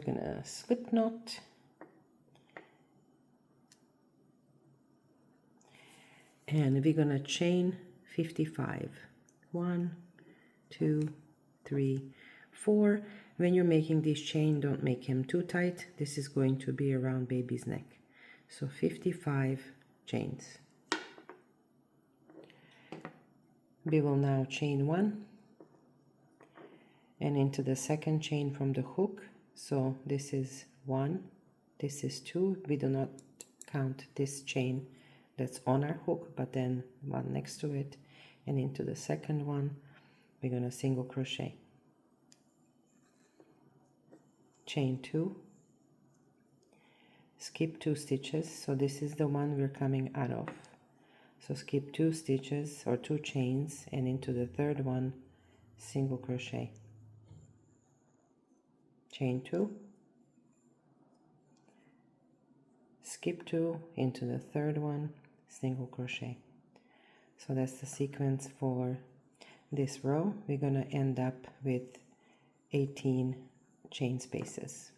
gonna slip knot, and we're gonna chain 55. 1, 2, 3, 4. When you're making this chain, don't make him too tight. This is going to be around baby's neck. So 55 chains. We will now chain 1 and into the second chain from the hook. So this is 1, this is 2. We do not count this chain that's on our hook, but then one next to it, and into the second one we're going to single crochet, chain 2, skip 2 stitches. So this is the one we're coming out of, so skip 2 stitches or 2 chains, and into the third one single crochet, chain 2, skip 2, into the third one single crochet. So that's the sequence for this row. We're going to end up with 18 chain spaces.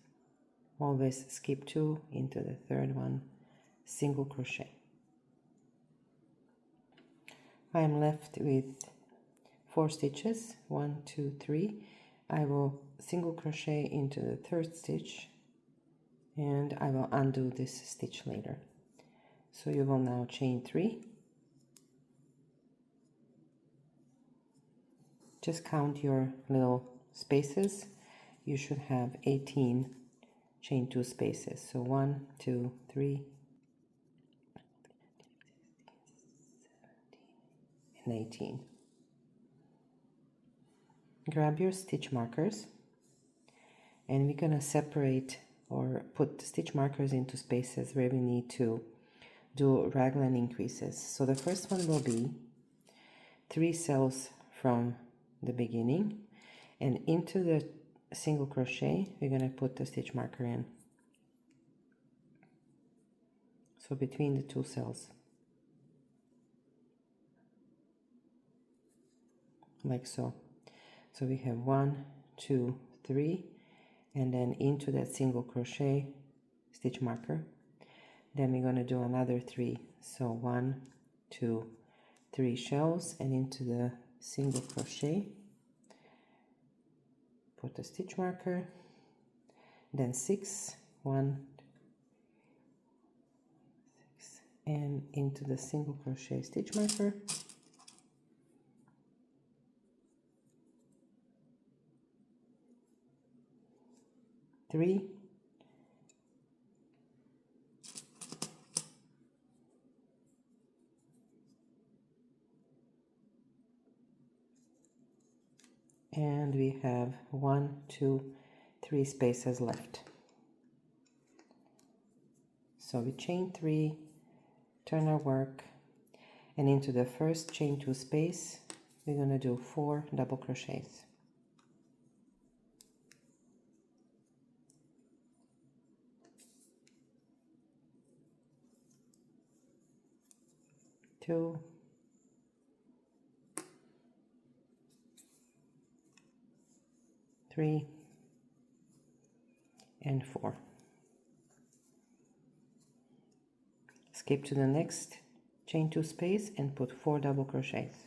Always skip 2, into the third one single crochet. I am left with 4 stitches, 1, 2, 3. I will single crochet into the third stitch, and I will undo this stitch later. So you will now chain 3. Just count your little spaces. You should have 18 chain 2 spaces. So 1, 2, 3, and 18. Grab your stitch markers, and we're gonna separate or put stitch markers into spaces where we need to do raglan increases. So the first one will be 3 cells from the beginning, and into the single crochet we're going to put the stitch marker in, so between the 2 cells, like so. So we have 1, 2, 3, and then into that single crochet stitch marker. Then we're going to do another 3, so 1, 2, 3 shells, and into the single crochet put the stitch marker, then 6, 1, 6, and into the single crochet stitch marker, 3, and we have 1, 2, 3 spaces left. So we chain 3, turn our work, and into the first chain 2 space we're going to do 4 double crochets. Two, 3, and 4. Skip to the next chain 2 space and put 4 double crochets.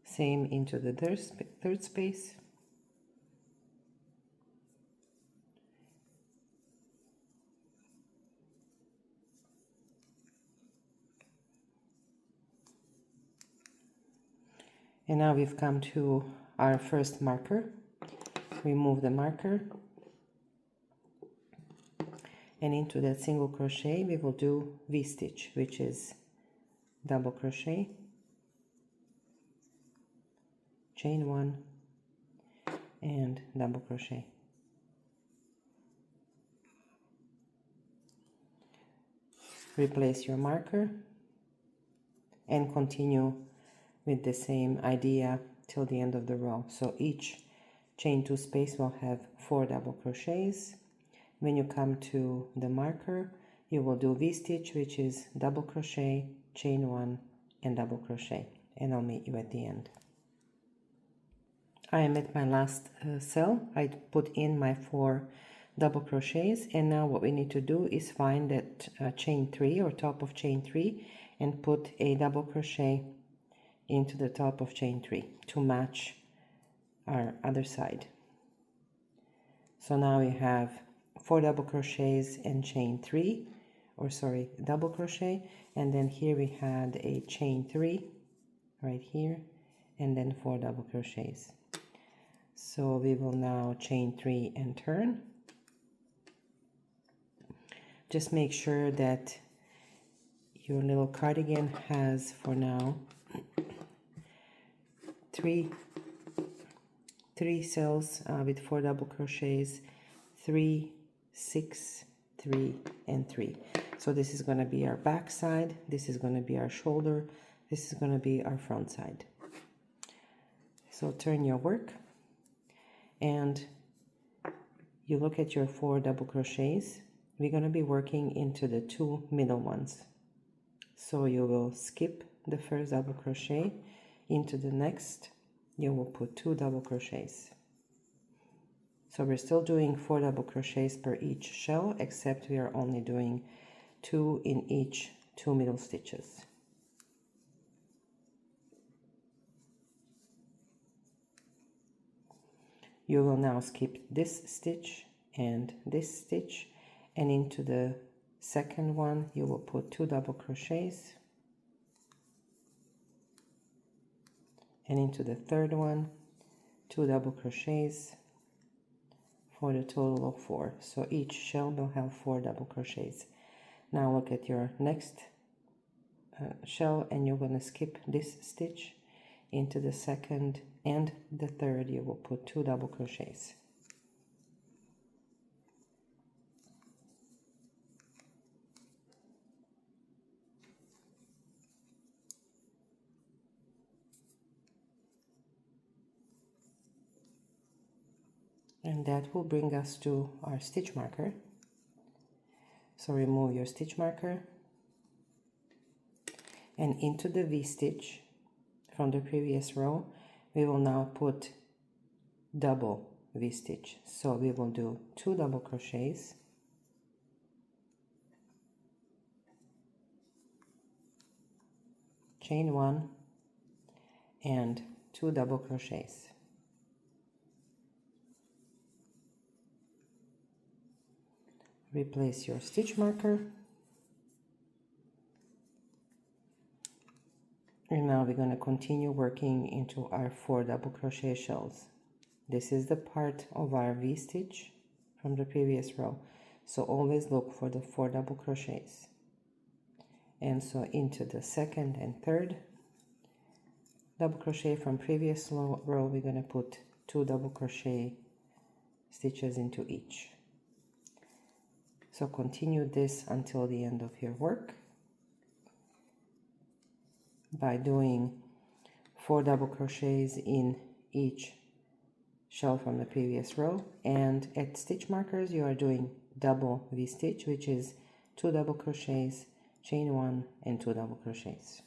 Same into the third space. And now we've come to our first marker. Remove the marker, and into that single crochet we will do V-stitch, which is double crochet, chain 1, and double crochet. Replace your marker and continue with the same idea till the end of the row. So each chain 2 space will have 4 double crochets. When you come to the marker, you will do V-stitch, which is double crochet, chain 1, and double crochet, and I'll meet you at the end. I am at my last cell. I put in my 4 double crochets, and now what we need to do is find that chain 3 or top of chain 3 and put a double crochet into the top of chain 3 to match our other side. So now we have 4 double crochets and chain 3, or sorry, double crochet, and then here we had a chain 3 right here, and then 4 double crochets. So we will now chain 3 and turn. Just make sure that your little cardigan has, for now, three cells with 4 double crochets, 3, 6, 3, and 3. So this is going to be our back side, this is going to be our shoulder, this is going to be our front side. So turn your work, and you look at your 4 double crochets. We're going to be working into the 2 middle ones. So you will skip the first double crochet. Into the next, you will put 2 double crochets. So we're still doing 4 double crochets per each shell, except we are only doing 2 in each 2 middle stitches. You will now skip this stitch and this stitch, and into the second one you will put 2 double crochets, and into the third one 2 double crochets, for the total of 4. So each shell will have 4 double crochets. Now look at your next shell, and you're going to skip this stitch. Into the second and the third you will put 2 double crochets. And that will bring us to our stitch marker. So remove your stitch marker, and into the V-stitch from the previous row we will now put double V-stitch. So we will do 2 double crochets, chain 1, and 2 double crochets. Replace your stitch marker, and now we're going to continue working into our 4 double crochet shells. This is the part of our V-stitch from the previous row, so always look for the 4 double crochets. And so into the second and third double crochet from previous row we're going to put 2 double crochet stitches into each. So continue this until the end of your work by doing 4 double crochets in each shell from the previous row, and at stitch markers you are doing double V-stitch, which is 2 double crochets, chain 1, and 2 double crochets.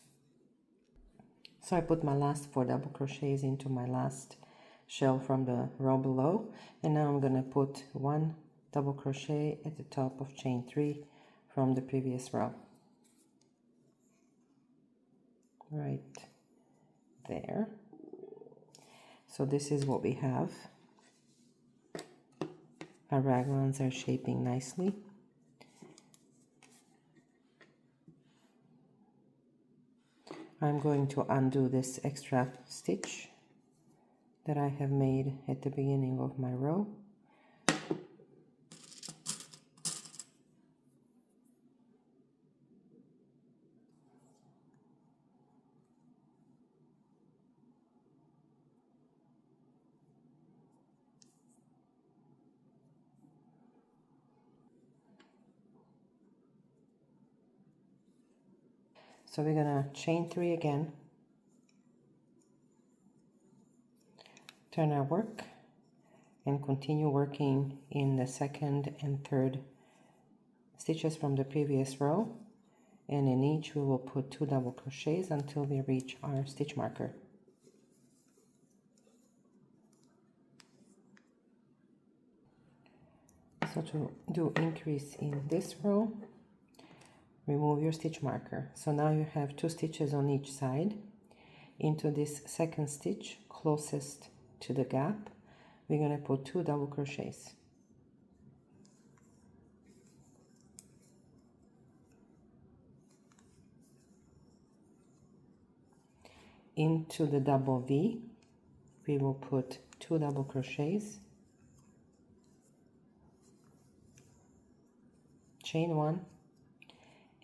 So I put my last 4 double crochets into my last shell from the row below, and now I'm going to put 1 double crochet at the top of chain 3 from the previous row, right there. So this is what we have. Our raglans are shaping nicely. I'm going to undo this extra stitch that I have made at the beginning of my row. So we're going to chain 3 again, turn our work, and continue working in the second and third stitches from the previous row, and in each we will put 2 double crochets until we reach our stitch marker. So to do increase in this row, remove your stitch marker. So now you have 2 stitches on each side. Into this second stitch closest to the gap, we're going to put 2 double crochets. Into the double V, we will put 2 double crochets, chain 1,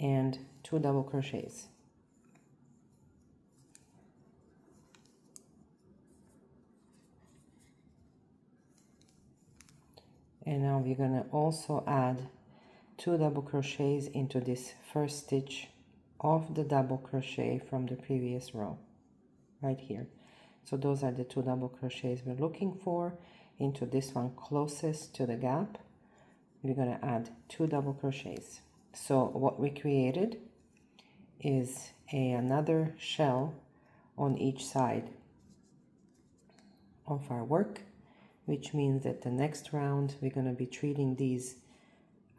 and 2 double crochets. And now we're going to also add 2 double crochets into this first stitch of the double crochet from the previous row, right here. So those are the 2 double crochets we're looking for. Into this one closest to the gap, we're going to add 2 double crochets. So what we created is another shell on each side of our work, which means that the next round we're going to be treating these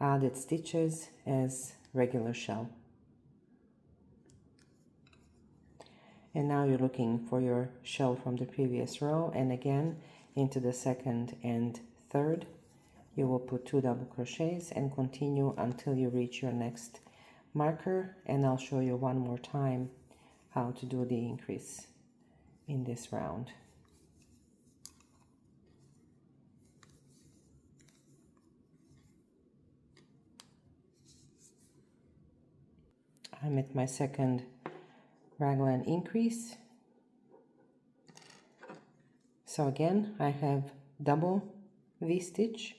added stitches as regular shell. And now you're looking for your shell from the previous row, and again into the second and third you will put 2 double crochets and continue until you reach your next marker, and I'll show you one more time how to do the increase in this round. I'm at my second raglan increase. So again, I have double V-stitch.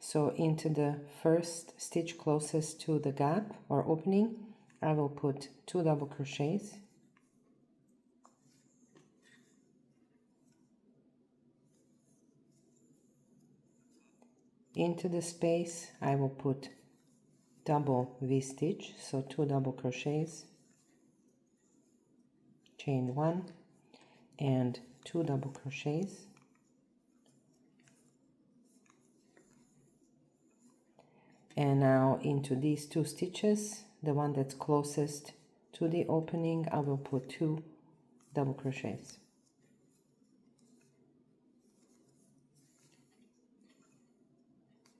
So into the first stitch closest to the gap or opening, I will put 2 double crochets. Into the space, I will put double V-stitch, so 2 double crochets, chain 1, and 2 double crochets. And now into these 2 stitches, the one that's closest to the opening, I will put 2 double crochets.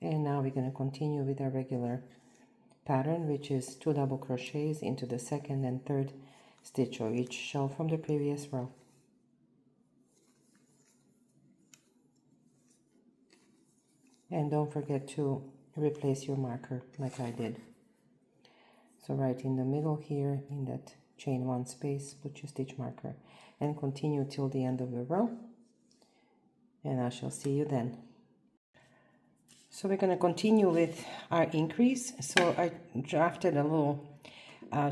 And now we're going to continue with our regular pattern, which is 2 double crochets into the second and third stitch of each shell from the previous row. And don't forget to replace your marker like I did. So right in the middle here in that chain 1 space, put your stitch marker and continue till the end of the row, and I shall see you then. So we're going to continue with our increase. So I drafted a little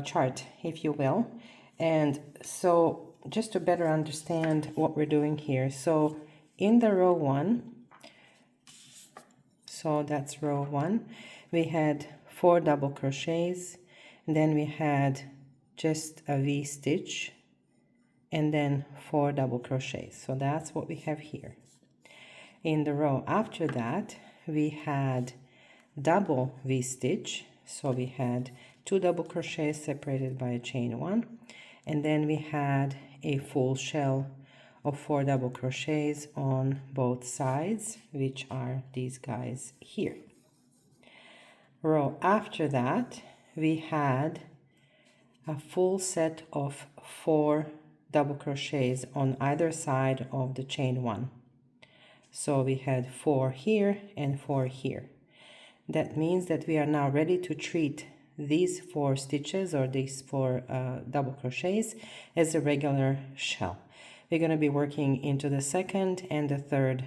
chart, if you will, and so just to better understand what we're doing here. So in the row 1, so that's row 1, we had 4 double crochets, and then we had just a V-stitch, and then 4 double crochets. So that's what we have here. In the row after that, we had double V-stitch, so we had 2 double crochets separated by a chain 1, and then we had a full shell of 4 double crochets on both sides, which are these guys here. Row after that, we had a full set of 4 double crochets on either side of the chain 1. So we had 4 here and 4 here. That means that we are now ready to treat these 4 stitches or these 4 double crochets as a regular shell. We're going to be working into the second and the third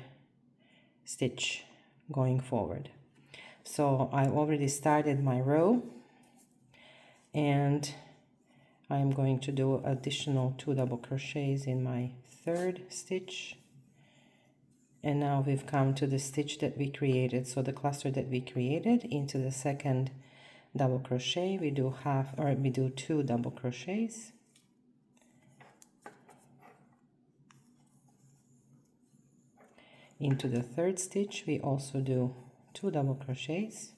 stitch going forward. So I already started my row, and I'm going to do additional 2 double crochets in my third stitch, And now we've come to the stitch that we created, so the cluster that we created. Into the second double crochet we do two double crochets, into the third stitch we also do 2 double crochets,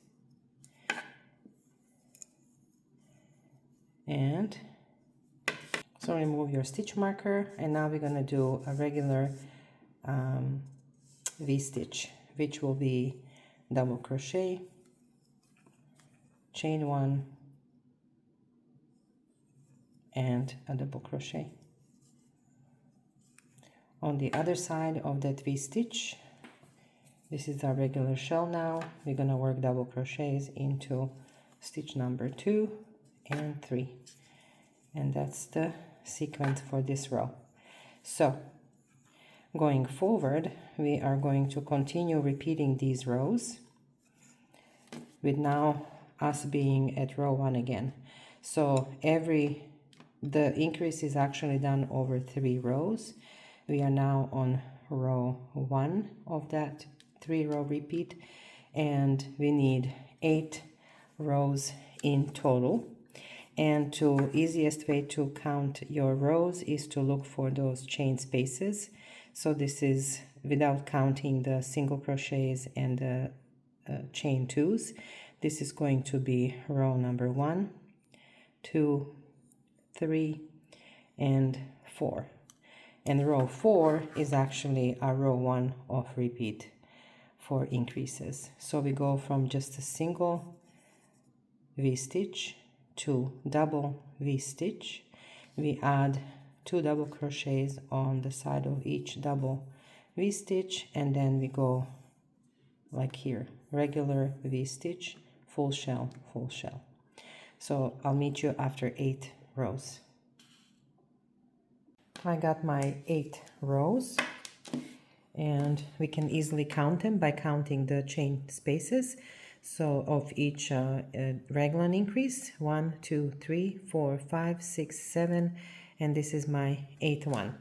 and so remove your stitch marker, and now we're going to do a regular V-stitch, which will be double crochet, chain 1, and a double crochet. On the other side of that V-stitch, this is our regular shell now, we're going to work double crochets into stitch number 2 and 3, and that's the sequence for this row. So going forward we are going to continue repeating these rows, with now us being at row 1 again. So the increase is actually done over 3 rows. We are now on row 1 of that 3-row repeat, and we need 8 rows in total. And the easiest way to count your rows is to look for those chain spaces. So this is without counting the single crochets and the chain 2s. This is going to be row number 1, 2, 3, and 4. And row 4 is actually a row 1 of repeat for increases. So we go from just a single V-stitch to double V-stitch. We add 2 double crochets on the side of each double V-stitch, and then we go like here, regular V-stitch, full shell, full shell. So I'll meet you after 8 rows. I got my 8 rows, and we can easily count them by counting the chain spaces. So of each raglan increase, 1, 2, 3, 4, 5, 6, 7, and this is my 8th one.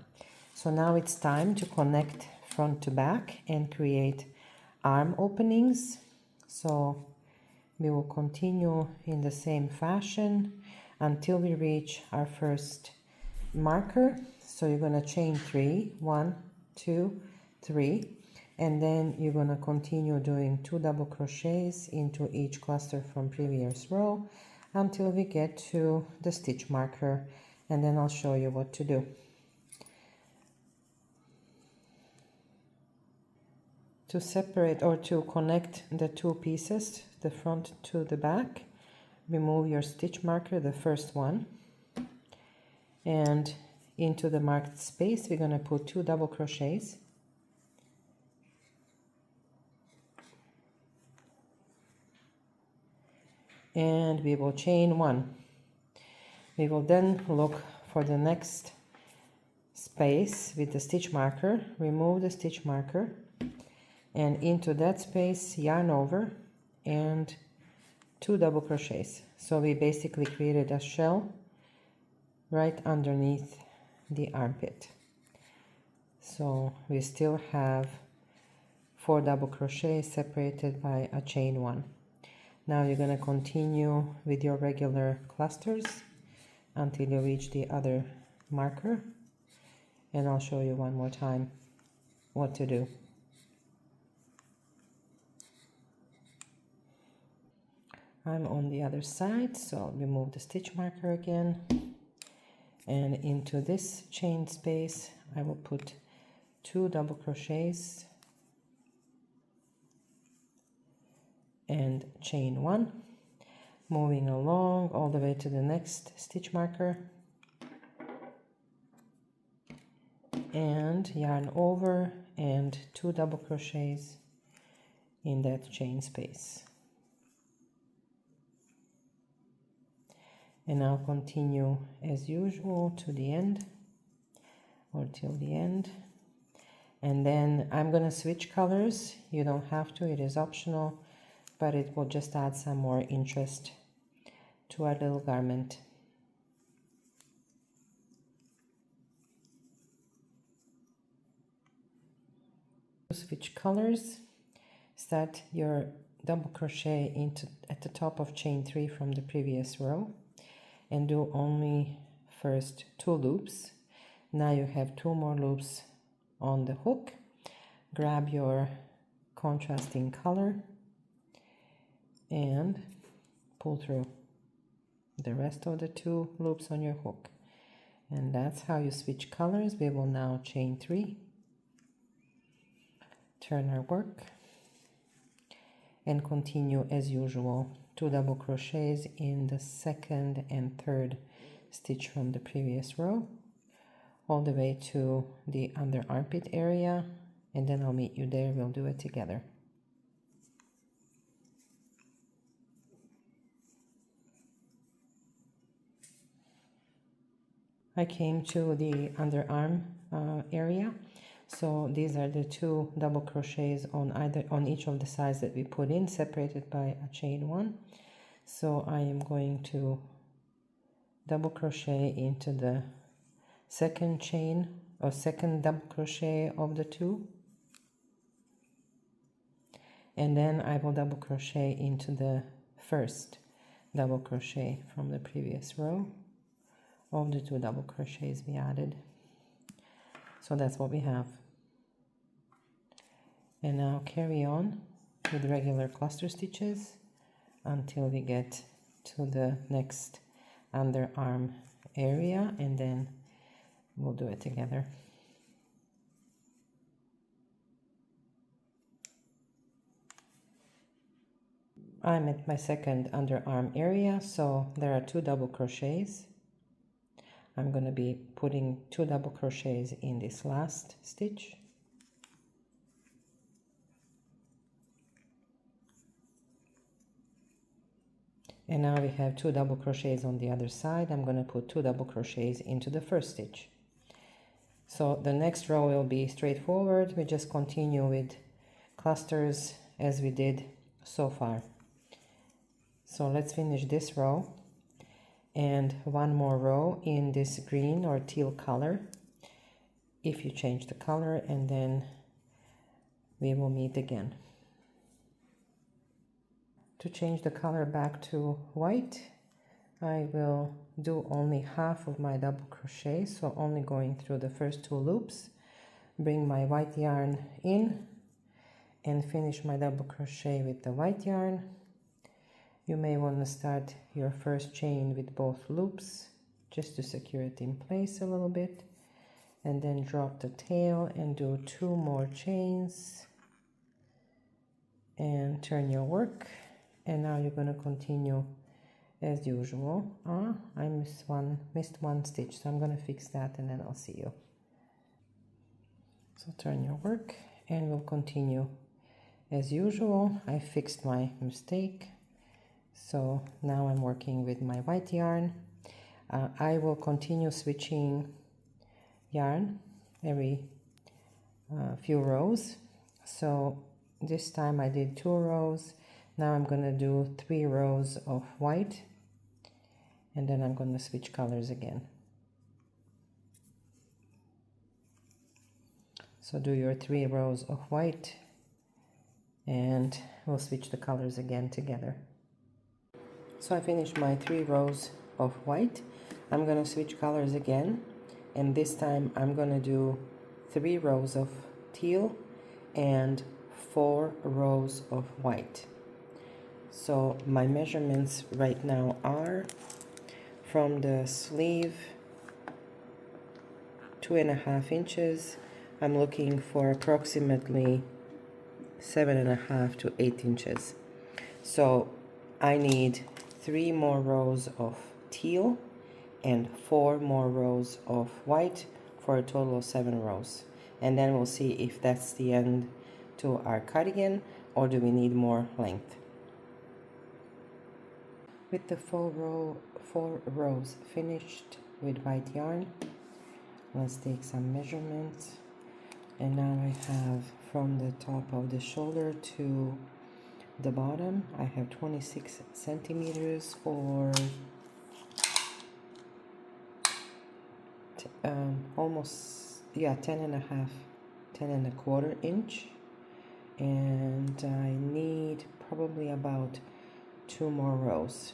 So now it's time to connect front to back and create arm openings. So we will continue in the same fashion until we reach our first marker. So you're going to chain 3, 1, 2, 3, and then you're going to continue doing 2 double crochets into each cluster from previous row until we get to the stitch marker, and then I'll show you what to do. To separate or to connect the 2 pieces, the front to the back, remove your stitch marker, the first one, and into the marked space we're going to put 2 double crochets, and we will chain 1. We will then look for the next space with the stitch marker, remove the stitch marker, and into that space yarn over and 2 double crochets. So we basically created a shell right underneath the armpit. So we still have 4 double crochets separated by a chain 1. Now you're going to continue with your regular clusters until you reach the other marker, and I'll show you one more time what to do. I'm on the other side, so I'll remove the stitch marker again, and into this chain space I will put 2 double crochets and chain 1, moving along all the way to the next stitch marker, and yarn over and 2 double crochets in that chain space. And I'll continue as usual to the end, or till the end, and then I'm going to switch colors. You don't have to, it is optional, but it will just add some more interest to our little garment. Switch colors. Start your double crochet into at the top of chain 3 from the previous row and do only first 2 loops. Now you have 2 more loops on the hook. Grab your contrasting color and pull through the rest of the 2 loops on your hook. And that's how you switch colors. We will now chain 3, turn our work, and continue as usual 2 double crochets in the second and third stitch from the previous row all the way to the under armpit area, and then I'll meet you there. We'll do it together. I came to the underarm area, so these are the 2 double crochets on each of the sides that we put in, separated by a chain 1. So I am going to double crochet into the second chain or second double crochet of the 2, and then I will double crochet into the first double crochet from the previous row of the 2 double crochets we added. So that's what we have. And now carry on with regular cluster stitches until we get to the next underarm area, and then we'll do it together. I'm at my second underarm area, so there are 2 double crochets. I'm going to be putting 2 double crochets in this last stitch. And now we have 2 double crochets on the other side. I'm going to put 2 double crochets into the first stitch. So the next row will be straightforward. We just continue with clusters as we did so far. So let's finish this row and 1 more row in this green or teal color if you change the color, and then we will meet again. To change the color back to white, I will do only half of my double crochet, so only going through the first 2 loops, bring my white yarn in and finish my double crochet with the white yarn. You may want to start your first chain with both loops just to secure it in place a little bit, and then drop the tail and do 2 more chains and turn your work. And now you're going to continue as usual. I missed one stitch, so I'm going to fix that and then I'll see you. So turn your work and we'll continue as usual. I fixed my mistake, so now I'm working with my white yarn. I will continue switching yarn every few rows. So this time I did 2 rows. Now I'm going to do 3 rows of white, and then I'm going to switch colors again. So do your 3 rows of white and we'll switch the colors again together. So I finished my 3 rows of white. I'm going to switch colors again, and this time I'm going to do 3 rows of teal and 4 rows of white. So my measurements right now are from the sleeve 2.5 inches. I'm looking for approximately 7.5 to 8 inches. So I need 3 more rows of teal and 4 more rows of white for a total of 7 rows. And then we'll see if that's the end to our cardigan or do we need more length. With the 4 rows finished with white yarn, let's take some measurements. And now I have from the top of the shoulder to the bottom, I have 26 centimeters or almost 10 and a quarter inch and I need probably about 2 more rows.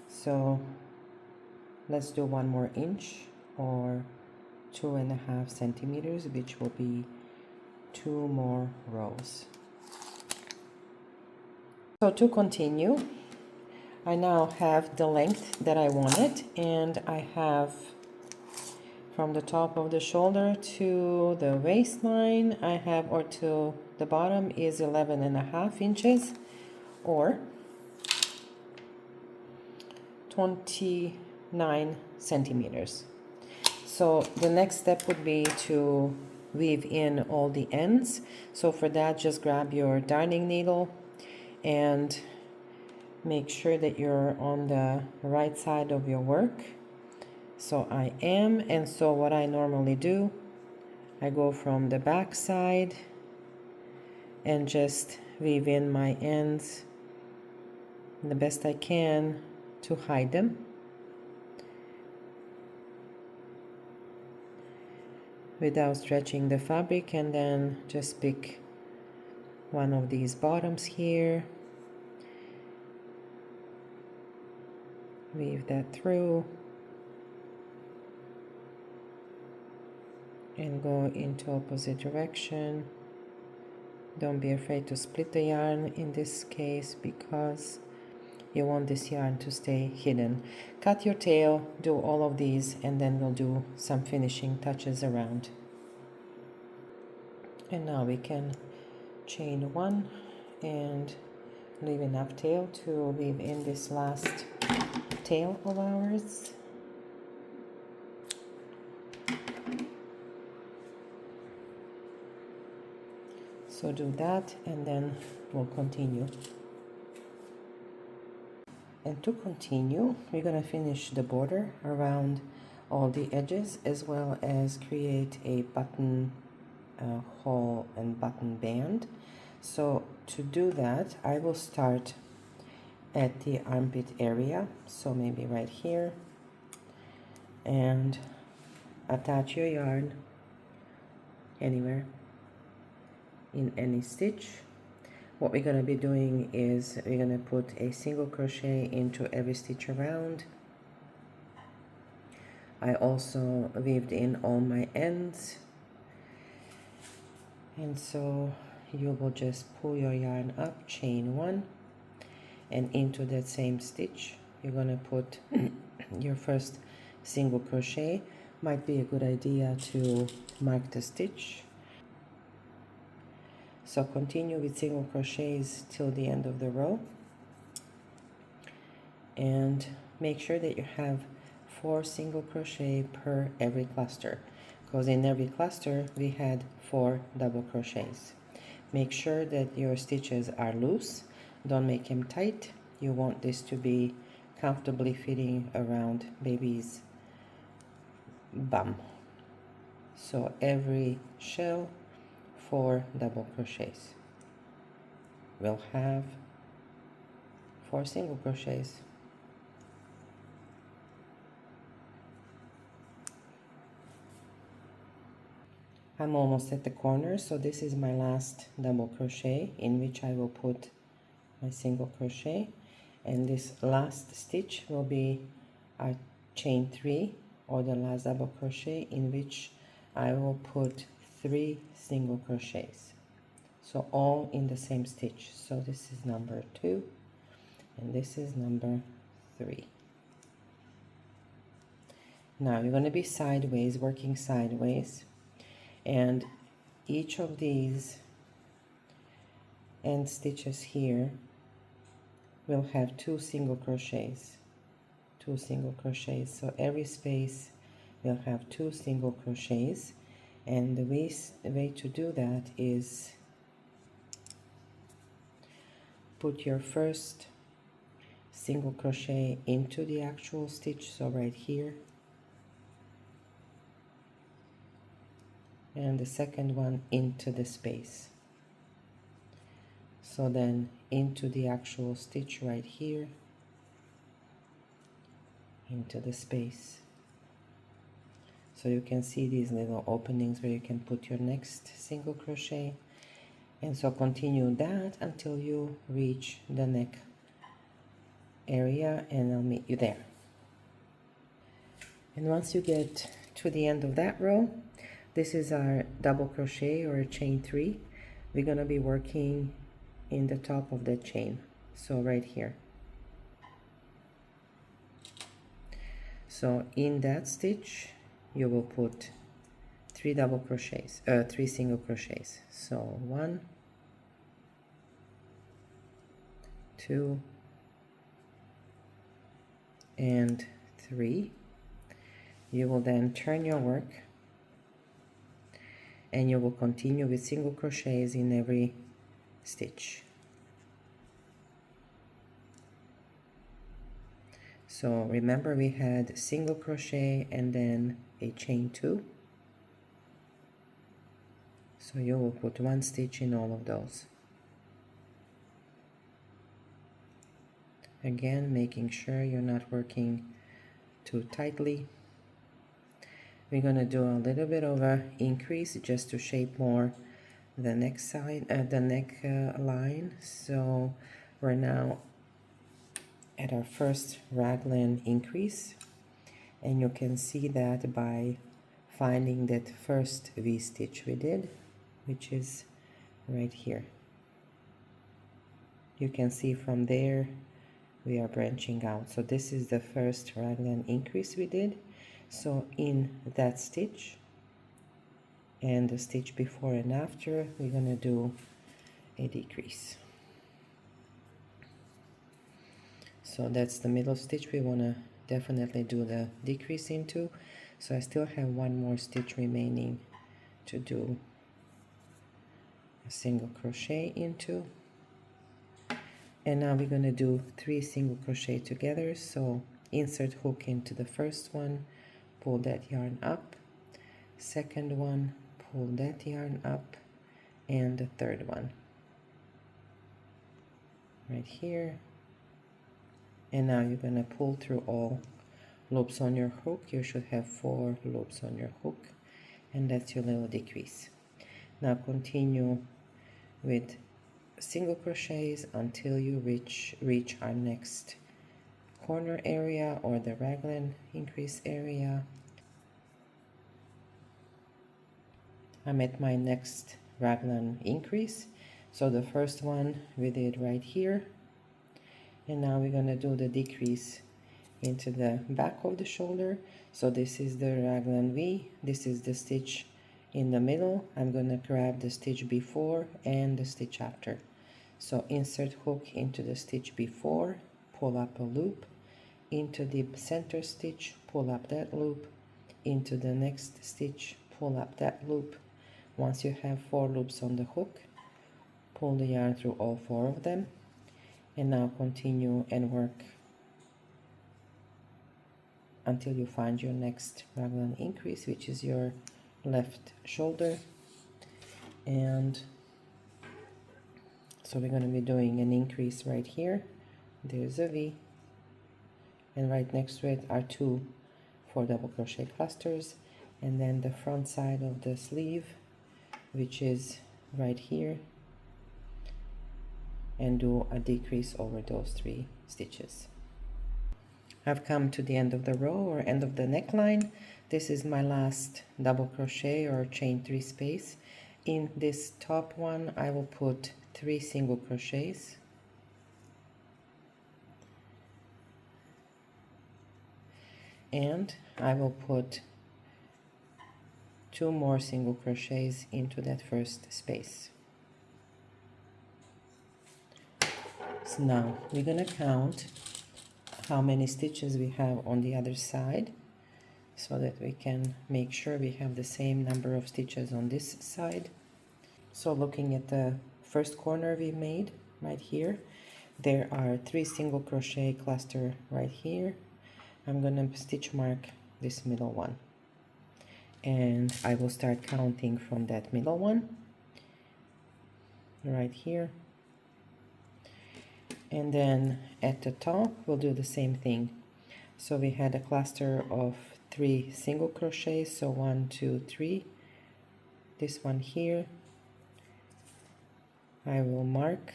So let's do 1 more inch, or 2.5 centimeters, which will be 2 more rows. So to continue, I now have the length that I wanted, and I have from the top of the shoulder to the waistline, I have, or to the bottom is 11.5 inches, or 29 centimeters. So the next step would be to weave in all the ends. So for that, just grab your darning needle and make sure that you're on the right side of your work. So I am, and so what I normally do, I go from the back side and just weave in my ends the best I can to hide them. Without stretching the fabric, and then just pick one of these bottoms here, weave that through, and go into opposite direction. Don't be afraid to split the yarn in this case, because you want this yarn to stay hidden. Cut your tail, do all of these, and then we'll do some finishing touches around. And now we can chain 1 and leave enough tail to weave in this last tail of ours. So do that, and then we'll continue. And to continue, we're going to finish the border around all the edges, as well as create a button hole and button band. So to do that, I will start at the armpit area, so maybe right here, and attach your yarn anywhere in any stitch. What we're going to be doing is we're going to put a single crochet into every stitch around. I also weaved in all my ends, and so you will just pull your yarn up, chain 1, and into that same stitch you're going to put your first single crochet. Might be a good idea to mark the stitch. So continue with single crochets till the end of the row, and make sure that you have 4 single crochet per every cluster, because in every cluster we had 4 double crochets. Make sure that your stitches are loose, don't make them tight. You want this to be comfortably fitting around baby's bum. So every shell, 4 double crochets. We'll have 4 single crochets. I'm almost at the corner, so this is my last double crochet in which I will put my single crochet, and this last stitch will be a chain 3, or the last double crochet, in which I will put 3 single crochets, so all in the same stitch. So this is number 2 and this is number 3. Now you're going to be sideways, working sideways, and each of these end stitches here will have 2 single crochets, 2 single crochets. So every space will have 2 single crochets, and the way to do that is put your first single crochet into the actual stitch, so right here, and the second one into the space. So then into the actual stitch right here, into the space. So you can see these little openings where you can put your next single crochet, And so continue that until you reach the neck area, and I'll meet you there. And once you get to the end of that row, this is our double crochet or chain 3. We're going to be working in the top of the chain, so right here. So in that stitch you will put 3 single crochets. So 1, 2, and 3. You will then turn your work and you will continue with single crochets in every stitch. So remember, we had single crochet and then a chain 2. So you will put 1 stitch in all of those. Again, making sure you're not working too tightly. We're going to do a little bit of a increase just to shape more the neck side, the neck line. So we're now at our first raglan increase, and you can see that by finding that first V-stitch we did, which is right here. You can see from there we are branching out. So this is the first raglan increase we did. So in that stitch and the stitch before and after, we're going to do a decrease. So that's the middle stitch we want to definitely do the decrease into. So I still have 1 more stitch remaining to do a single crochet into. And now we're going to do 3 single crochet together. So insert hook into the first one, pull that yarn up, second one, pull that yarn up, and the third one right here. And now you're going to pull through all loops on your hook. You should have 4 loops on your hook, and that's your little decrease. Now continue with single crochets until you reach our next corner area or the raglan increase area. I'm at my next raglan increase. So the first one we did right here, and now we're going to do the decrease into the back of the shoulder. So this is the raglan V, this is the stitch in the middle. I'm going to grab the stitch before and the stitch after. So insert hook into the stitch before, pull up a loop, into the center stitch, pull up that loop, into the next stitch, pull up that loop. Once you have 4 loops on the hook, pull the yarn through all 4 of them, and now continue and work until you find your next raglan increase, which is your left shoulder. And so we're going to be doing an increase right here. There's a V, and right next to it are 2 4 double crochet clusters, and then the front side of the sleeve, which is right here, and do a decrease over those 3 stitches. I've come to the end of the row or end of the neckline. This is my last double crochet or chain 3 space. In this top one I will put 3 single crochets, and I will put 2 more single crochets into that first space. So now we're going to count how many stitches we have on the other side, so that we can make sure we have the same number of stitches on this side. So looking at the first corner we made right here, there are 3 single crochet cluster right here. I'm going to stitch mark this middle one, and I will start counting from that middle one right here. And then at the top we'll do the same thing. So we had a cluster of 3 single crochets, so 1 2 3, this one here, I will mark,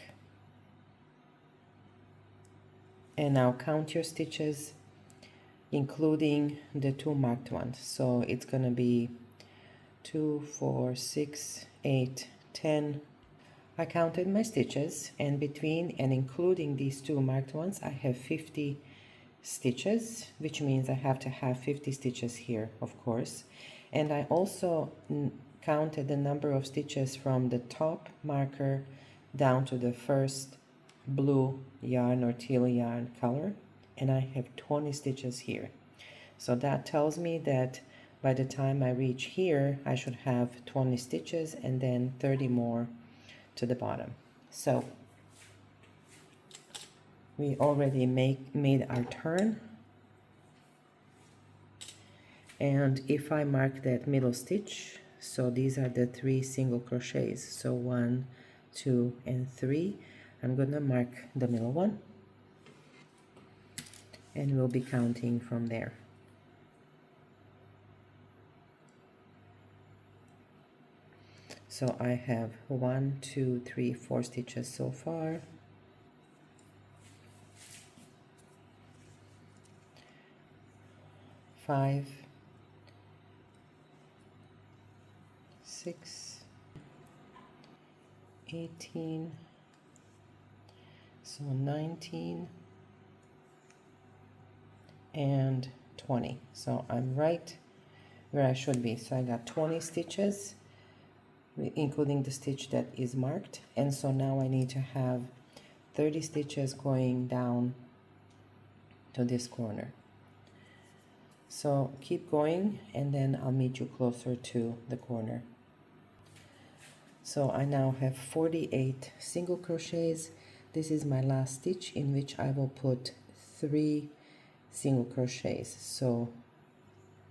and now count your stitches including the 2 marked ones. So it's gonna be 2, 4, 6, 8, 10. I counted my stitches, and between and including these 2 marked ones I have 50 stitches, which means I have to have 50 stitches here, of course. And I also counted the number of stitches from the top marker down to the first blue yarn or teal yarn color, and I have 20 stitches here. So that tells me that by the time I reach here I should have 20 stitches and then 30 more to the bottom. So we already made our turn, and if I mark that middle stitch, so these are the 3 single crochets, so 1, 2, and 3, I'm gonna mark the middle one, and we'll be counting from there. So I have 1, 2, 3, 4 stitches so far. 5, 6, 18, so 19, and 20. So I'm right where I should be. So I got 20 stitches, including the stitch that is marked, and so now I need to have 30 stitches going down to this corner. So keep going, and then I'll meet you closer to the corner. So I now have 48 single crochets. This is my last stitch, in which I will put 3 single crochets. So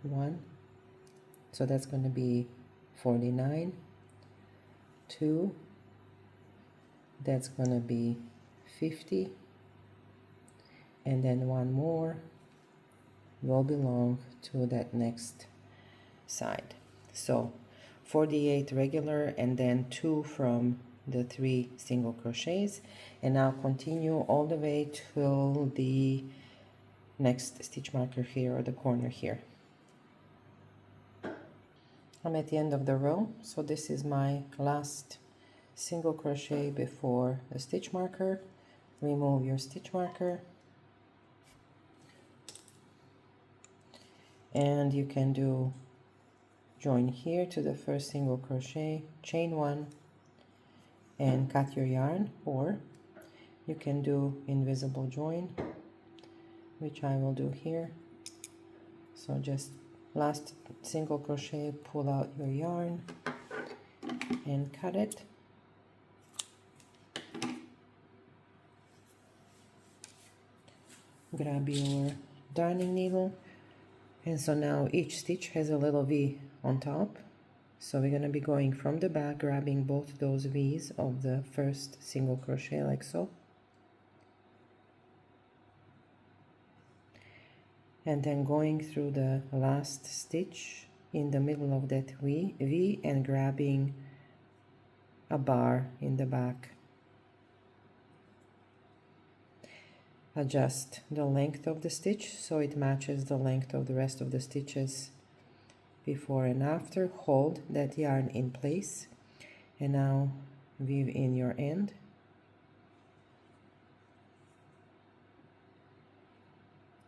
1, so that's going to be 49, 2, that's going to be 50, and then 1 more will belong to that next side. So 48 regular, and then 2 from the 3 single crochets, and now continue all the way till the next stitch marker here, or the corner here. I'm at the end of the row, so this is my last single crochet before the stitch marker. Remove your stitch marker, and you can do join here to the first single crochet, chain 1, and cut your yarn, or you can do invisible join, which I will do here. So just last single crochet, pull out your yarn and cut it. Grab your darning needle, and so now each stitch has a little V on top. So we're going to be going from the back, grabbing both those V's of the first single crochet like so, and then going through the last stitch in the middle of that V and grabbing a bar in the back. Adjust the length of the stitch so it matches the length of the rest of the stitches before and after. Hold that yarn in place, and now weave in your end.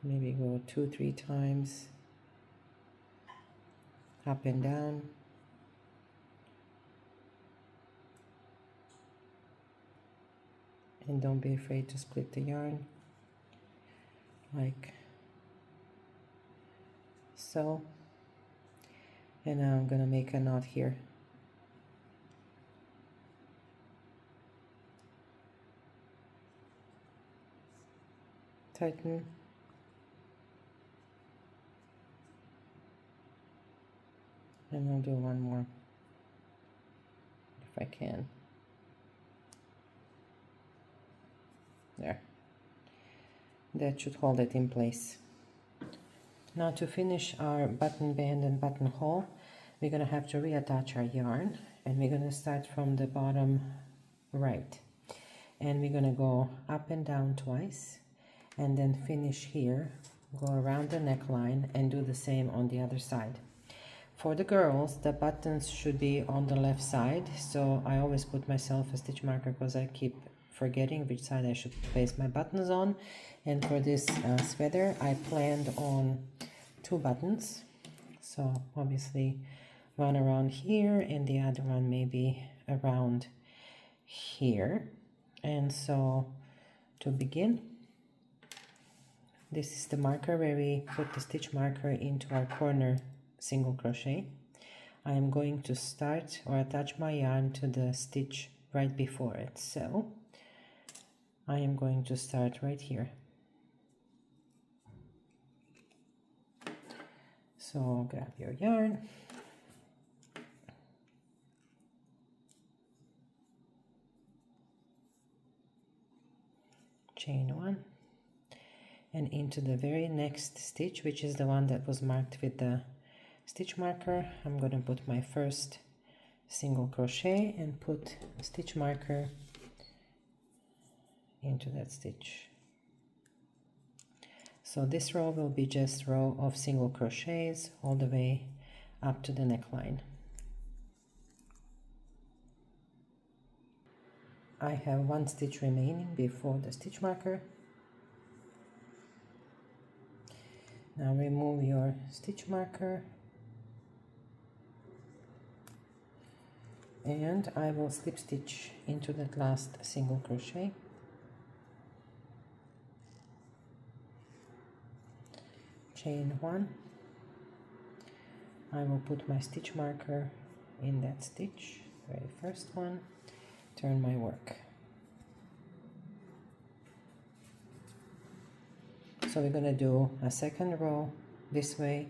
Maybe go 2-3 times up and down. And don't be afraid to split the yarn like so. And now I'm gonna make a knot here. Tighten. And I'll do one more if I can. There. That should hold it in place. Now to finish our button band and buttonhole, we're going to have to reattach our yarn, and we're going to start from the bottom right. And we're gonna go up and down twice, and then finish here, go around the neckline, and do the same on the other side. For the girls, the buttons should be on the left side, so I always put myself a stitch marker because I keep forgetting which side I should place my buttons on. And for this sweater, I planned on 2 buttons, so obviously one around here and the other one maybe around here. And so to begin, this is the marker where we put the stitch marker into our corner single crochet. I am going to start or attach my yarn to the stitch right before it, so I am going to start right here. So grab your yarn, chain 1, and into the very next stitch, which is the one that was marked with the stitch marker, I'm going to put my first single crochet and put a stitch marker into that stitch. So this row will be just row of single crochets all the way up to the neckline. I have 1 stitch remaining before the stitch marker. Now remove your stitch marker, and I will slip stitch into that last single crochet. Chain 1. I will put my stitch marker in that stitch, very first one, turn my work. So we're going to do a second row this way,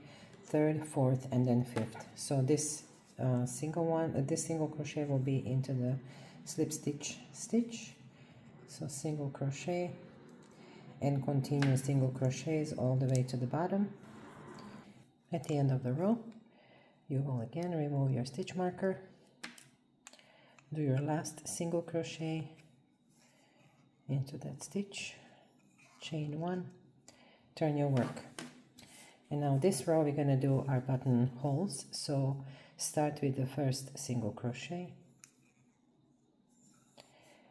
3rd, 4th, and then 5th. So this this single crochet will be into the slip stitch stitch. So single crochet and continue single crochets all the way to the bottom. At the end of the row, you will again remove your stitch marker, do your last single crochet into that stitch, chain 1, turn your work. And now this row we're going to do our buttonholes. So start with the first single crochet,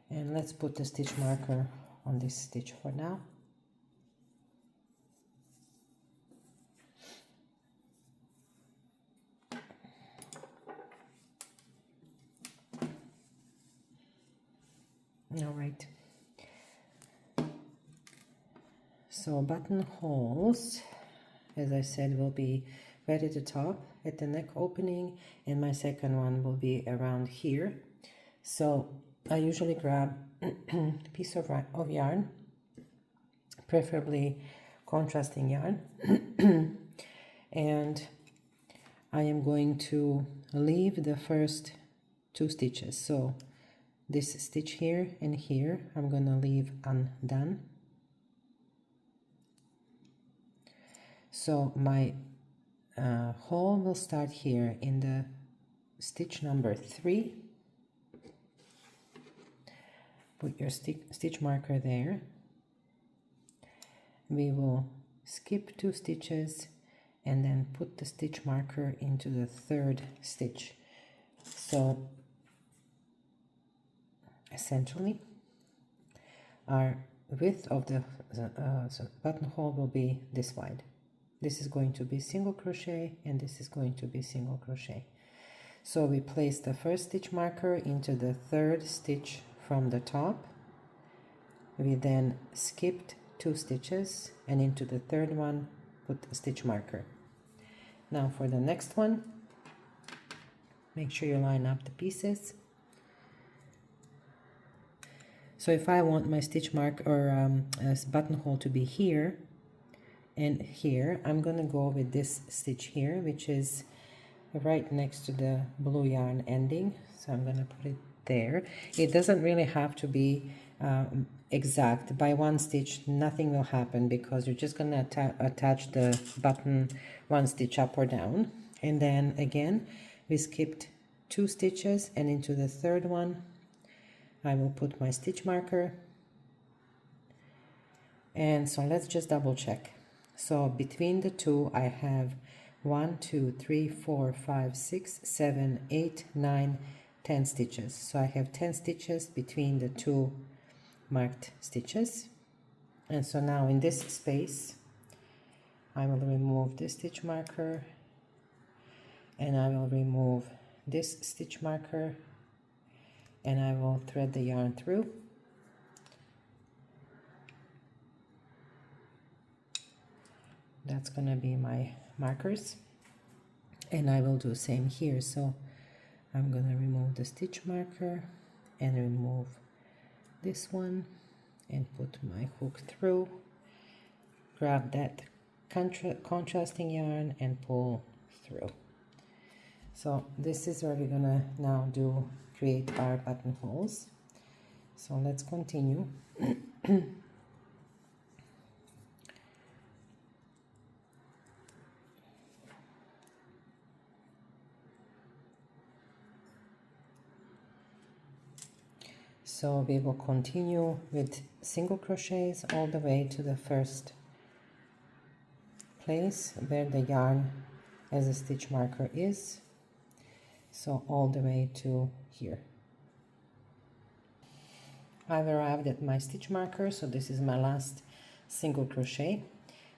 and let's put the stitch marker on this stitch for now. All right, so buttonholes, as I said, will be right at the top at the neck opening, and my second one will be around here. So I usually grab a piece of yarn, preferably contrasting yarn, and I am going to leave the first 2 stitches. So this stitch here and here I'm going to leave undone. So my hole will start here in the stitch number 3. Put your stitch marker there. We will skip 2 stitches and then put the stitch marker into the 3rd stitch. So essentially our width of the buttonhole will be this wide. This is going to be single crochet and this is going to be single crochet. So we place the first stitch marker into the 3rd stitch from the top. We then skipped 2 stitches and into the 3rd one put a stitch marker. Now for the next one, make sure you line up the pieces. So if I want my stitch mark or buttonhole to be here and here, I'm going to go with this stitch here, which is right next to the blue yarn ending. So I'm going to put it there. It doesn't really have to be exact. By 1 stitch, nothing will happen because you're just going to attach the button 1 stitch up or down. And then again, we skipped 2 stitches and into the 3rd one, I will put my stitch marker. And so let's just double check. So between the two I have 1, 2, 3, 4, 5, 6, 7, 8, 9, 10 stitches. So I have 10 stitches between the two marked stitches. And so now in this space I will remove this stitch marker, and I will remove this stitch marker, and I will thread the yarn through. That's gonna be my markers, and I will do same here. So I'm gonna remove the stitch marker and remove this one and put my hook through, grab that contrasting yarn and pull through. So this is where we're gonna now create our buttonholes. So let's continue. So we will continue with single crochets all the way to the first place where the yarn as a stitch marker is. So all the way to here. I've arrived at my stitch marker, so this is my last single crochet.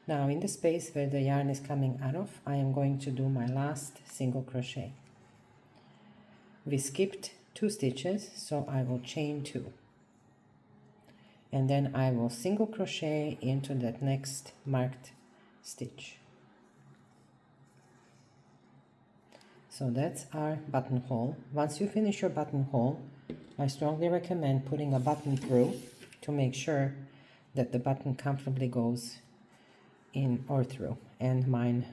Now in the space where the yarn is coming out of, I am going to do my last single crochet. We skipped 2 stitches, so I will chain 2. And then I will single crochet into that next marked stitch. So that's our buttonhole. Once you finish your buttonhole, I strongly recommend putting a button through to make sure that the button comfortably goes in or through, and mine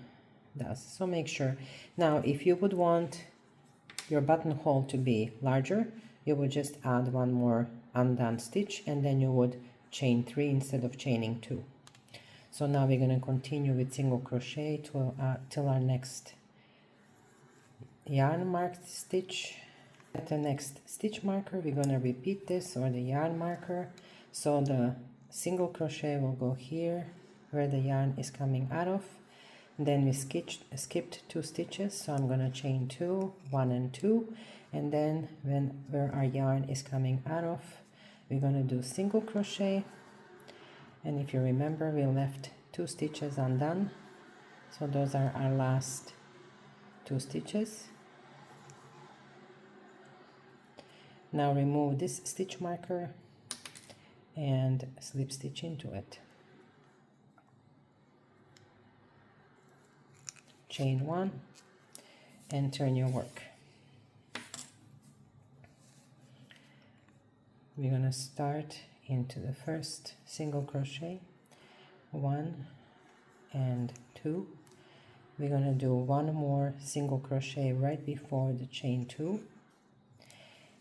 does. So make sure. Now, if you would want your buttonhole to be larger, you would just add 1 more undone stitch, and then you would chain 3 instead of chaining 2. So now we're going to continue with single crochet till our next yarn marked stitch. At the next stitch marker we're going to repeat this, or the yarn marker. So the single crochet will go here where the yarn is coming out of. Then we skipped 2 stitches, so I'm going to chain 2, 1 and 2, and then where our yarn is coming out of, we're going to do single crochet. And if you remember, we left 2 stitches undone, so those are our last 2 stitches. Now remove this stitch marker and slip stitch into it. Chain 1 and turn your work. We're going to start into the first single crochet, 1 and 2. We're going to do 1 more single crochet right before the chain 2,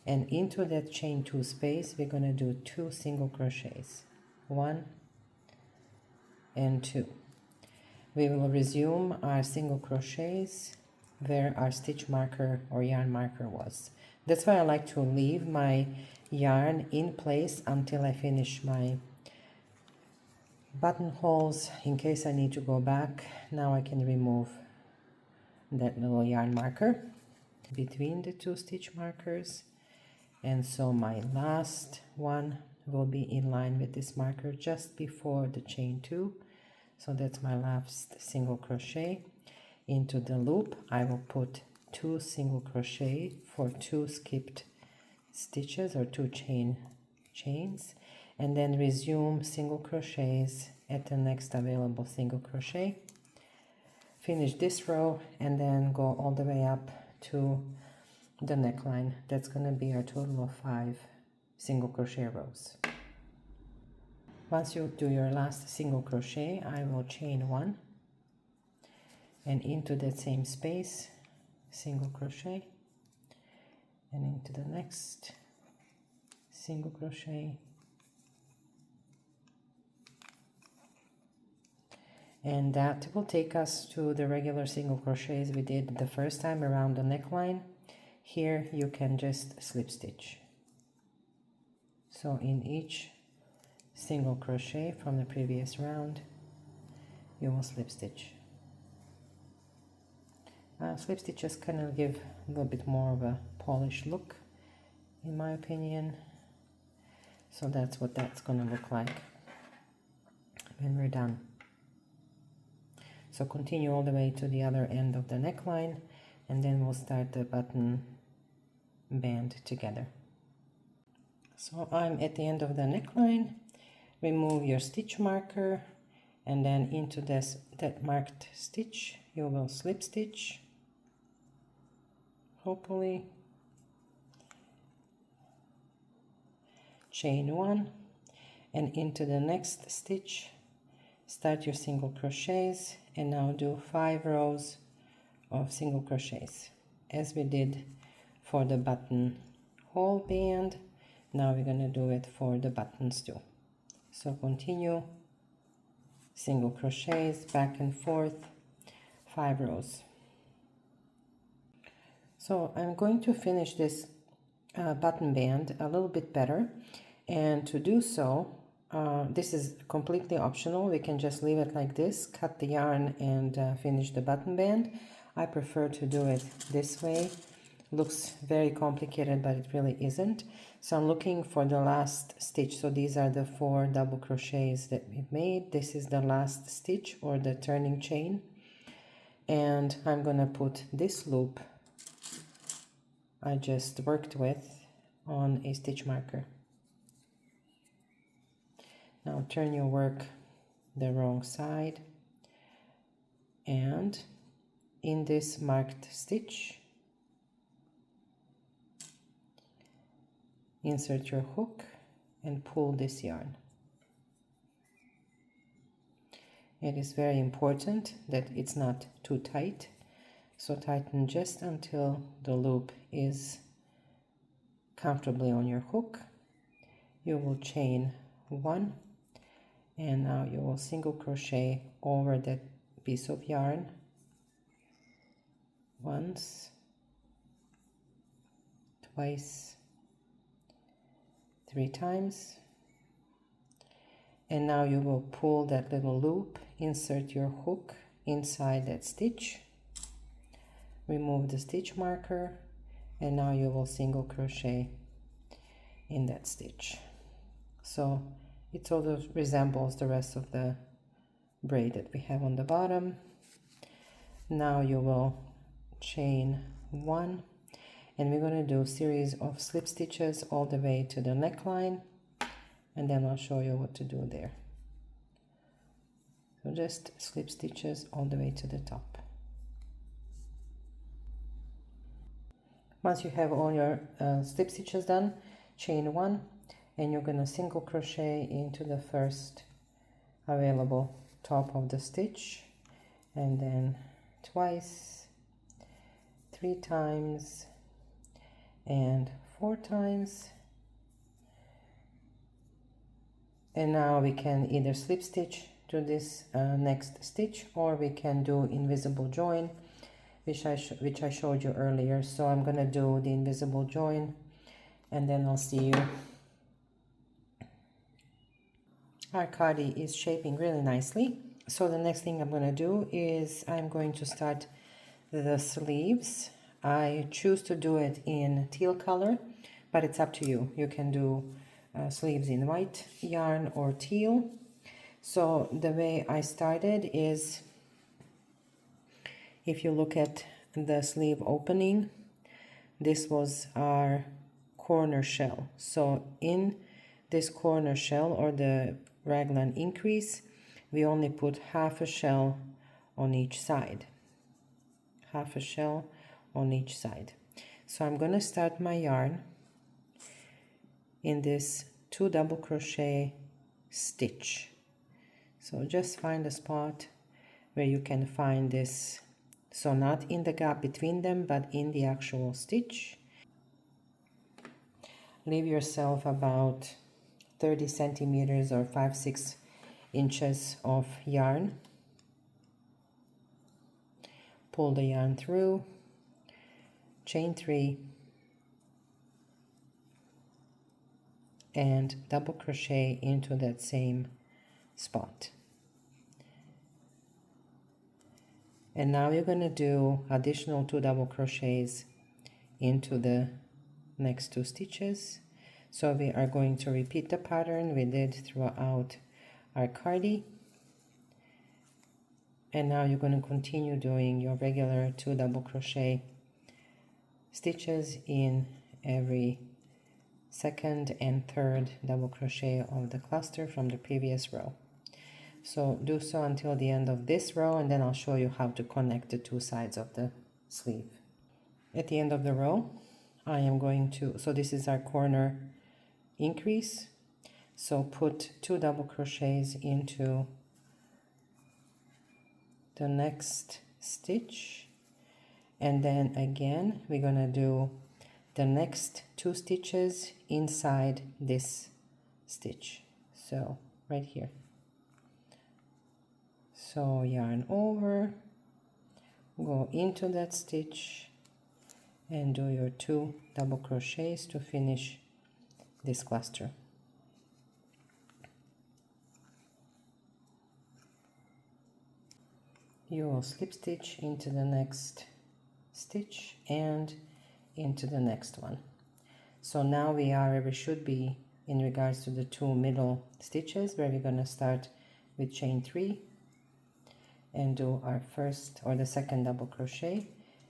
and into that chain 2 space we're going to do 2 single crochets, 1 and 2. We will resume our single crochets where our stitch marker or yarn marker was. That's why I like to leave my yarn in place until I finish my buttonholes, in case I need to go back. Now I can remove that little yarn marker between the 2 stitch markers, and so my last one will be in line with this marker just before the chain 2. So that's my last single crochet. Into the loop I will put 2 single crochet for 2 skipped stitches or 2 chains, and then resume single crochets at the next available single crochet. Finish this row and then go all the way up to the neckline. That's going to be a total of 5 single crochet rows. Once you do your last single crochet, I will chain 1 and into that same space single crochet, and into the next single crochet, and that will take us to the regular single crochets we did the first time around the neckline. Here you can just slip stitch. So in each single crochet from the previous round, you will slip stitch. Slip stitches kind of give a little bit more of a polished look, in my opinion. So that's what that's going to look like when we're done. So continue all the way to the other end of the neckline, and then we'll start the button band together. So I'm at the end of the neckline. Remove your stitch marker, and then into that marked stitch you will slip stitch, hopefully, chain 1, and into the next stitch start your single crochets, and now do 5 rows of single crochets as we did for the buttonhole band. Now we're going to do it for the buttons too. So continue single crochets back and forth, 5 rows. So I'm going to finish this button band a little bit better, and to do so, this is completely optional. We can just leave it like this, cut the yarn, and finish the button band. I prefer to do it this way. Looks very complicated, but it really isn't. So I'm looking for the last stitch. So these are the 4 double crochets that we've made. This is the last stitch, or the turning chain, and I'm gonna put this loop I just worked with on a stitch marker. Now turn your work the wrong side, and in this marked stitch, insert your hook and pull this yarn. It is very important that it's not too tight, so tighten just until the loop is comfortably on your hook. You will chain 1, and now you will single crochet over that piece of yarn once, twice, 3 times, and now you will pull that little loop, insert your hook inside that stitch, remove the stitch marker, and now you will single crochet in that stitch. So it sort of resembles the rest of the braid that we have on the bottom. Now you will chain 1, and we're going to do a series of slip stitches all the way to the neckline, and then I'll show you what to do there. So just slip stitches all the way to the top. Once you have all your slip stitches done, chain 1, and you're going to single crochet into the first available top of the stitch, and then twice, 3 times, and 4 times. And now we can either slip stitch to this next stitch, or we can do invisible join, which I showed you earlier. So I'm gonna do the invisible join, and then I'll see you. Our cardi is shaping really nicely. So the next thing I'm gonna do is I'm going to start the sleeves. I choose to do it in teal color, but it's up to you. You can do sleeves in white yarn or teal. So the way I started is, if you look at the sleeve opening, this was our corner shell. So in this corner shell, or the raglan increase, we only put half a shell on each side. Half a shell on each side. So I'm going to start my yarn in this 2 double crochet stitch. So just find a spot where you can find this, so not in the gap between them, but in the actual stitch. Leave yourself about 30 centimeters or 5-6 inches of yarn. Pull the yarn through, chain 3, and double crochet into that same spot. And now you're going to do additional 2 double crochets into the next 2 stitches. So we are going to repeat the pattern we did throughout our cardi. And now you're going to continue doing your regular 2 double crochet stitches in every second and third double crochet of the cluster from the previous row. So do so until the end of this row, and then I'll show you how to connect the 2 sides of the sleeve. At the end of the row, I am going to, so this is our corner increase, so put 2 double crochets into the next stitch, and then again we're gonna do the next 2 stitches inside this stitch, so right here. So yarn over, go into that stitch and do your 2 double crochets to finish this cluster. You will slip stitch into the next stitch and into the next one. So now we are where we should be in regards to the 2 middle stitches, where we're going to start with chain 3 and do our first or the second double crochet,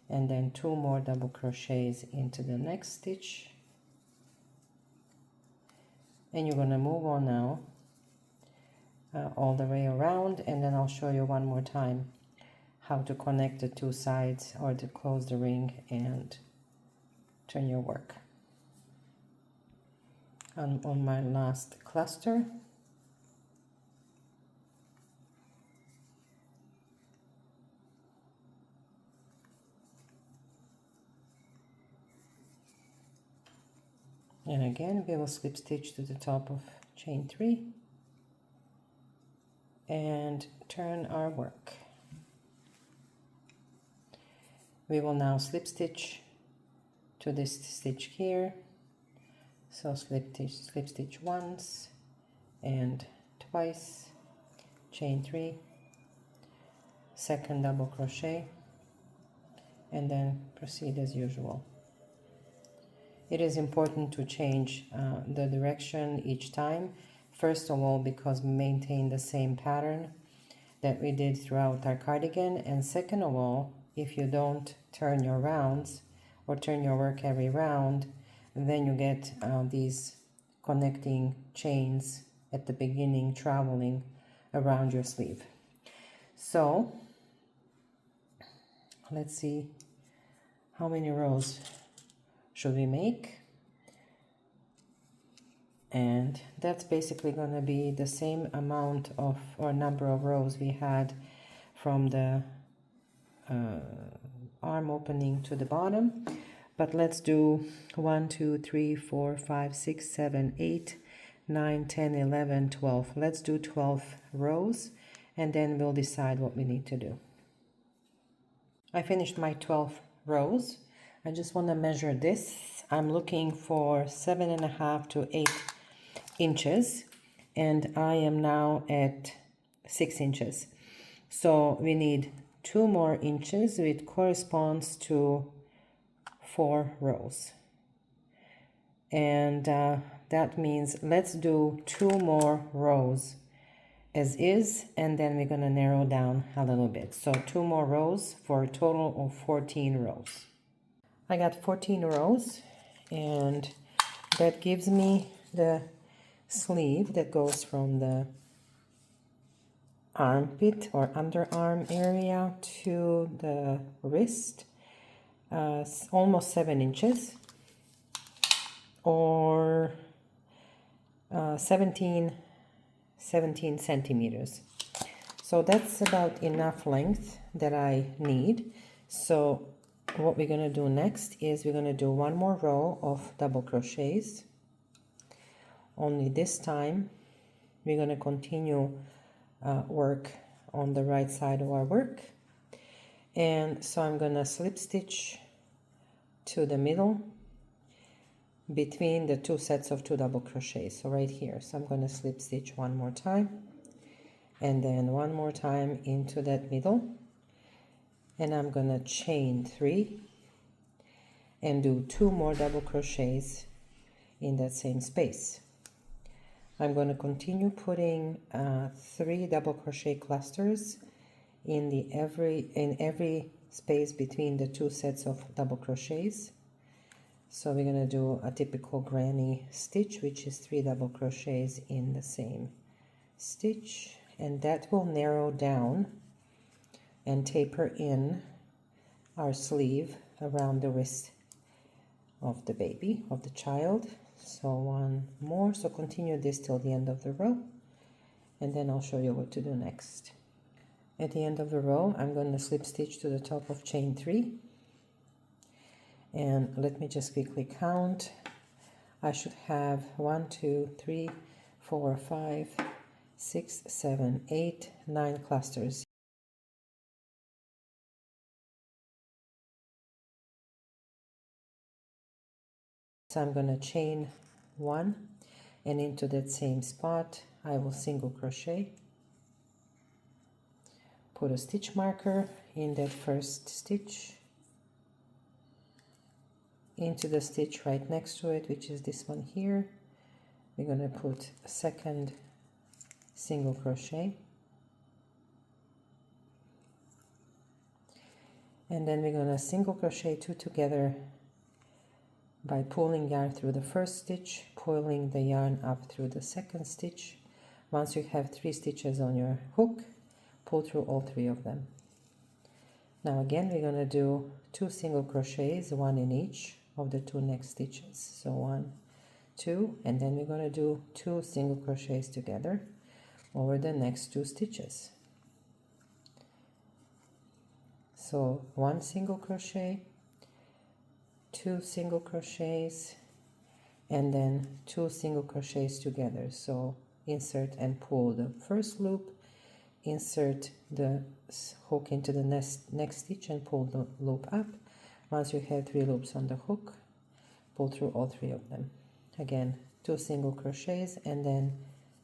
and then 2 more double crochets into the next stitch. And you're going to move on now all the way around, and then I'll show you one more time how to connect the 2 sides or to close the ring and turn your work. I'm on my last cluster. And again, we will slip stitch to the top of chain 3 and turn our work. We will now slip stitch to this stitch here. So slip stitch once and twice, chain 3, second double crochet, and then proceed as usual. It is important to change the direction each time. First of all, because we maintain the same pattern that we did throughout our cardigan, and second of all, if you don't turn your rounds or turn your work every round, then you get these connecting chains at the beginning traveling around your sleeve. So let's see how many rows should we make, and that's basically going to be the same amount of or number of rows we had from the arm opening to the bottom. But let's do 1 2 3 4 5 6 7 8 9 10 11 12. Let's do 12 rows, and then we'll decide what we need to do. I finished my 12 rows. I just want to measure this. I'm looking for 7.5 to 8 inches, and I am now at 6 inches. So we need 2 more inches, which corresponds to 4 rows. And that means let's do 2 more rows as is, and then we're going to narrow down a little bit. So 2 more rows for a total of 14 rows. I got 14 rows, and that gives me the sleeve that goes from the armpit or underarm area to the wrist, almost 7 inches or 17 centimeters. So that's about enough length that I need. So what we're going to do next is we're going to do 1 more row of double crochets. Only this time we're going to continue work on the right side of our work. And so I'm going to slip stitch to the middle, between the two sets of 2 double crochets, so right here. So I'm going to slip stitch one more time and then one more time into that middle, and I'm going to chain 3 and do 2 more double crochets in that same space. I'm going to continue putting 3 double crochet clusters in every space between the 2 sets of double crochets. So we're going to do a typical granny stitch, which is 3 double crochets in the same stitch, and that will narrow down and taper in our sleeve around the wrist of the baby, of the child. So one more, so continue this till the end of the row, and then I'll show you what to do next. At the end of the row, I'm going to slip stitch to the top of chain 3, and let me just quickly count. I should have 1, 2, 3, 4, 5, 6, 7, 8, 9 clusters. So I'm going to chain 1, and into that same spot I will single crochet, put a stitch marker in that first stitch, into the stitch right next to it, which is this one here. We're going to put a second single crochet, and then we're going to single crochet 2 together by pulling yarn through the first stitch, pulling the yarn up through the second stitch. Once you have 3 stitches on your hook, pull through all 3 of them. Now again, we're going to do 2 single crochets, 1 in each of the 2 next stitches. So 1, 2, and then we're going to do 2 single crochets together over the next 2 stitches. So 1 single crochet, 2 single crochets, and then 2 single crochets together. So insert and pull the first loop, insert the hook into the next stitch and pull the loop up. Once you have 3 loops on the hook, pull through all 3 of them. Again, 2 single crochets and then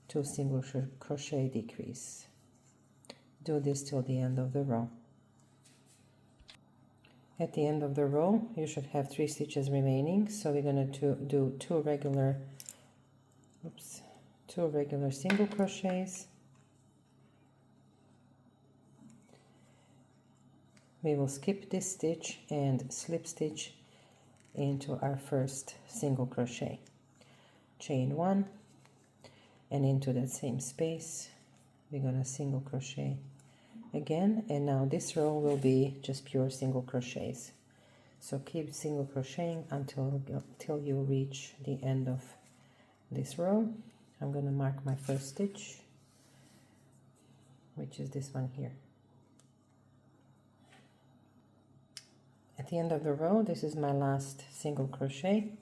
2 single crochet decrease. Do this till the end of the row. At the end of the row, you should have 3 stitches remaining, so we're going to do 2 regular single crochets. We will skip this stitch and slip stitch into our first single crochet. Chain 1, and into that same space we're going to single crochet again, and now this row will be just pure single crochets. So keep single crocheting until you reach the end of this row. I'm going to mark my first stitch, which is this one here. At the end of the row, this is my last single crochet.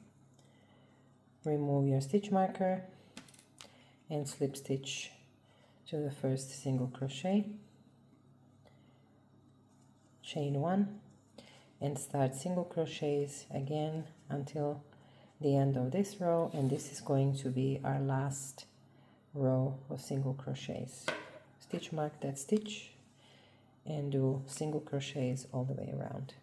Remove your stitch marker and slip stitch to the first single crochet. Chain 1 and start single crochets again until the end of this row, and this is going to be our last row of single crochets. Stitch mark that stitch and do single crochets all the way around.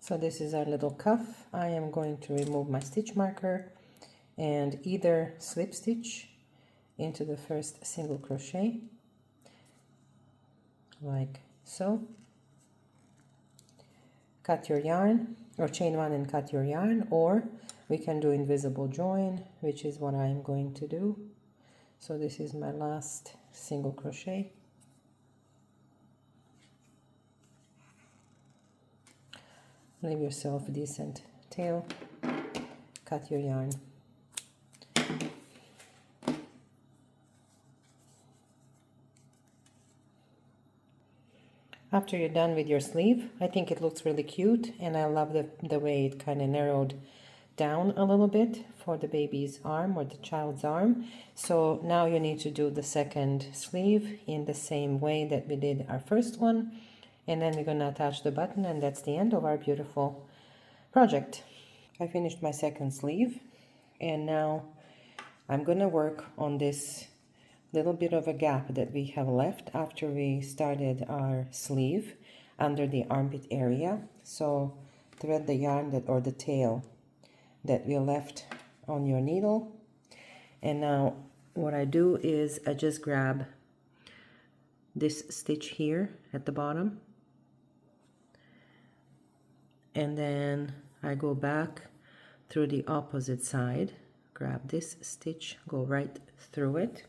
So this is our little cuff. I am going to remove my stitch marker and either slip stitch into the first single crochet like so, cut your yarn, or chain 1 and cut your yarn, or we can do invisible join, which is what I'm going to do. So this is my last single crochet. Leave yourself a decent tail, cut your yarn. After you're done with your sleeve, I think it looks really cute, and I love the way it kind of narrowed down a little bit for the baby's arm or the child's arm. So now you need to do the second sleeve in the same way that we did our first one. And then we're gonna attach the button, and that's the end of our beautiful project. I finished my second sleeve, and now I'm gonna work on this little bit of a gap that we have left after we started our sleeve under the armpit area. So thread the yarn that, or the tail that we left on your needle. And now what I do is I just grab this stitch here at the bottom, and then I go back through the opposite side, grab this stitch, go right through it,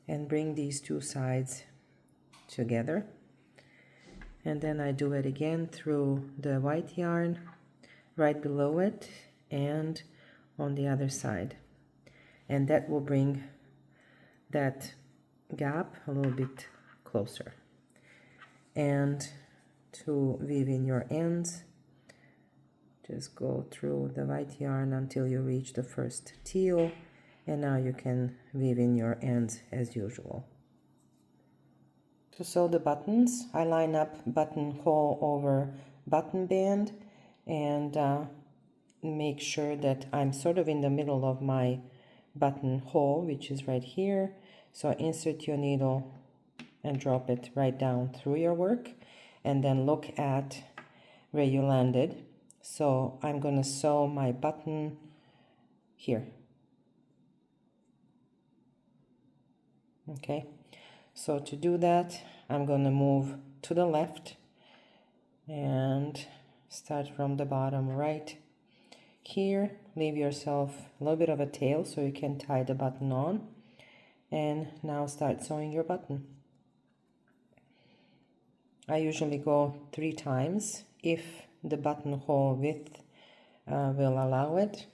and bring these two sides together. And then I do it again through the white yarn right below it and on the other side, and that will bring that gap a little bit closer. And to weave in your ends, just go through the white yarn until you reach the first teal, and now you can weave in your ends as usual. To sew the buttons, I line up buttonhole over button band and make sure that I'm sort of in the middle of my buttonhole, which is right here. So insert your needle and drop it right down through your work, and then look at where you landed. So I'm going to sew my button here. Okay, so to do that, I'm going to move to the left and start from the bottom right here. Leave yourself a little bit of a tail so you can tie the button on, and now start sewing your button. I usually go 3 times if the buttonhole width will allow it.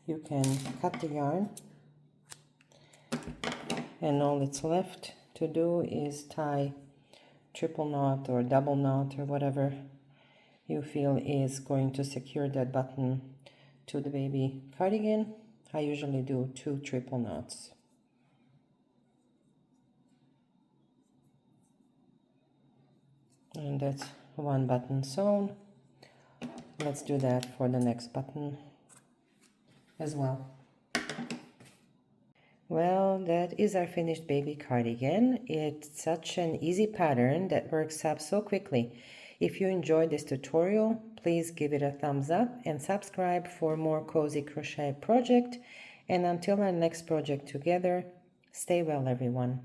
You can cut the yarn, and all it's left to do is tie triple knot or double knot or whatever you feel is going to secure that button to the baby cardigan. I usually do 2 triple knots. And that's 1 button sewn. Let's do that for the next button as well. Well, that is our finished baby cardigan. It's such an easy pattern that works up so quickly. If you enjoyed this tutorial, please give it a thumbs up and subscribe for more cozy crochet project. And until our next project together, stay well, everyone.